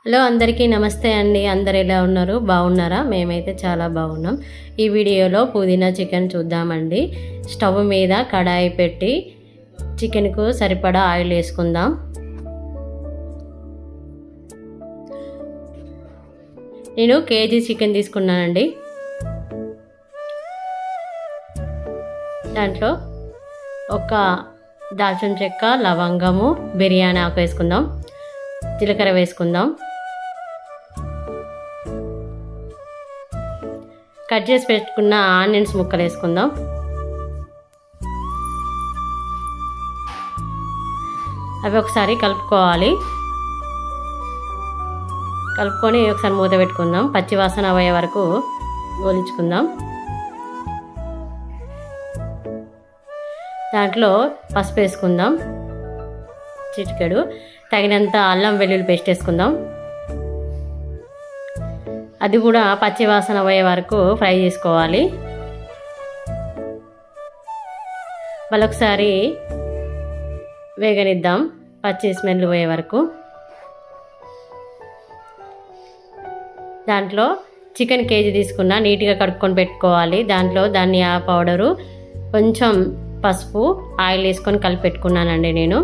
Hello అందరికీ నమస్తే అండి. అందరు ఎలా ఉన్నారు? బాగున్నారా? మేమైతే చాలా బాగున్నాం. ఈ వీడియోలో పుదీనా చికెన్ చూద్దామండి. స్టవ్ మీద కడాయి పెట్టి చికెన్కు సరిపడా ఆయిల్ వేసుకుందాం. నేను కేజీ చికెన్ తీసుకున్నానండి. దాంట్లో ఒక దాల్చిన చెక్క, లవంగము, బిర్యానీ ఆకు వేసుకుందాం. జీలకర్ర వేసుకుందాం. కట్ చేసి పెట్టుకున్న ఆనియన్స్ ముక్కలు వేసుకుందాం. అవి ఒకసారి కలుపుకోవాలి. కలుపుకొని ఒకసారి మూత పెట్టుకుందాం. పచ్చి వాసన అయ్యే వరకు గోలించుకుందాం. దాంట్లో పసుపు వేసుకుందాం, చిటికెడు. తగినంత అల్లం వెల్లుల్లి పేస్ట్ వేసుకుందాం. అది కూడా పచ్చి వాసన పోయే వరకు ఫ్రై చేసుకోవాలి. మళ్ళొకసారి వేగనిద్దాం, పచ్చి స్మెల్ పోయే వరకు. దాంట్లో చికెన్ కేజీ తీసుకున్నా, నీట్గా కడుక్కొని పెట్టుకోవాలి. దాంట్లో ధనియా పౌడరు, కొంచెం పసుపు, ఆయిల్ వేసుకొని కలిపి పెట్టుకున్నానండి నేను.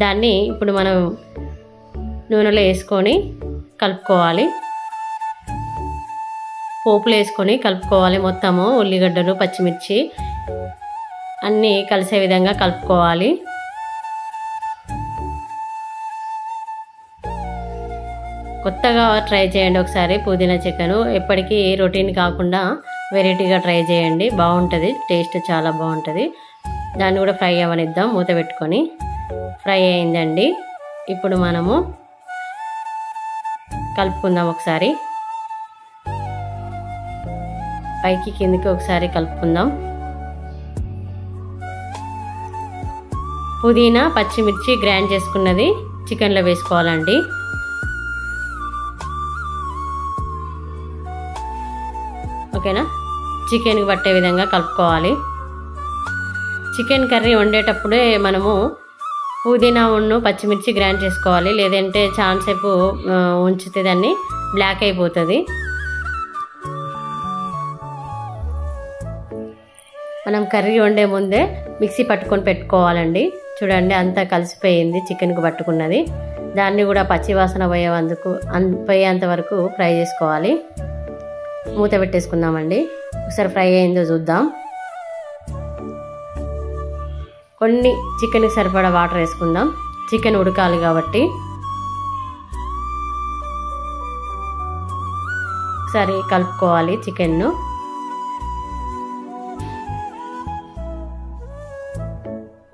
దాన్ని ఇప్పుడు మనం నూనెలో వేసుకొని కలుపుకోవాలి. పోపులు వేసుకొని కలుపుకోవాలి. మొత్తము ఉల్లిగడ్డలు, పచ్చిమిర్చి అన్నీ కలిసే విధంగా కలుపుకోవాలి. కొత్తగా ట్రై చేయండి ఒకసారి పుదీనా చికెను. ఎప్పటికీ రొటీన్ కాకుండా వెరైటీగా ట్రై చేయండి, బాగుంటుంది. టేస్ట్ చాలా బాగుంటుంది. దాన్ని కూడా ఫ్రై అవ్వనిద్దాం మూత పెట్టుకొని. ఫ్రై అయిందండి. ఇప్పుడు మనము కలుపుకుందాం. ఒకసారి పైకి కిందికి ఒకసారి కలుపుకుందాం. పుదీనా, పచ్చిమిర్చి గ్రైండ్ చేసుకున్నది చికెన్లో వేసుకోవాలండి. ఓకేనా? చికెన్కి పట్టే విధంగా కలుపుకోవాలి. చికెన్ కర్రీ వండేటప్పుడే మనము పుదీనా ఉన్ను పచ్చిమిర్చి గ్రైండ్ చేసుకోవాలి. లేదంటే చాలాసేపు ఉంచితే దాన్ని బ్లాక్ అయిపోతుంది. మనం కర్రీ వండే ముందే మిక్సీ పట్టుకొని పెట్టుకోవాలండి. చూడండి, అంతా కలిసిపోయింది చికెన్కి పట్టుకున్నది. దాన్ని కూడా పచ్చివాసన పోయేంత వరకు ఫ్రై చేసుకోవాలి. మూత పెట్టేసుకుందామండి. ఒకసారి ఫ్రై అయిందో చూద్దాం. కొన్ని చికెన్కి సరిపడా వాటర్ వేసుకుందాం. చికెన్ ఉడకాలి కాబట్టి. ఒకసారి కలుపుకోవాలి చికెన్ను.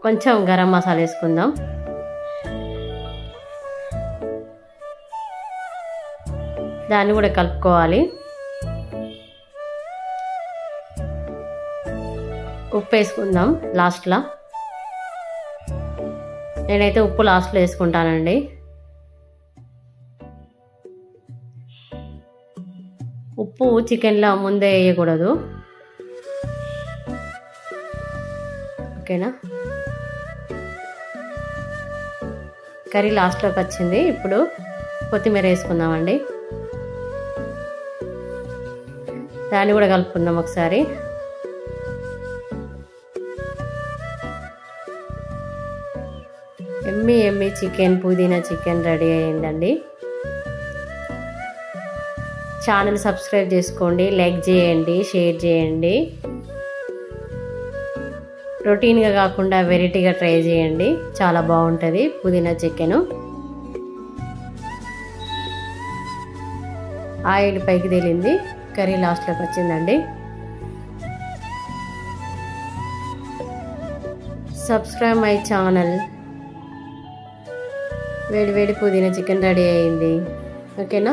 కొంచెం గరం మసాలా వేసుకుందాం. దాన్ని కూడా కలుపుకోవాలి. ఉప్పు వేసుకుందాం లాస్ట్లో. నేనైతే ఉప్పు లాస్ట్లో వేసుకుంటానండి. ఉప్పు చికెన్లో ముందే వేయకూడదు. ఓకేనా? కర్రీ లాస్ట్లోకి వచ్చింది. ఇప్పుడు కొత్తిమీర వేసుకుందామండి. దాన్ని కూడా కలుపుకుందాం ఒకసారి. ఎమ్మి చికెన్, పుదీనా చికెన్ రెడీ అయ్యిందండి. ఛానల్ సబ్స్క్రైబ్ చేసుకోండి, లైక్ చేయండి, షేర్ చేయండి. రొటీన్గా కాకుండా వెరైటీగా ట్రై చేయండి, చాలా బాగుంటుంది పుదీనా చికెను. ఆయిల్ పైకి తేలింది, కర్రీ లాస్ట్లోకి వచ్చిందండి. Subscribe my channel. వేడి వేడి పుదీనా చికెన్ రెడీ అయ్యింది. ఓకేనా?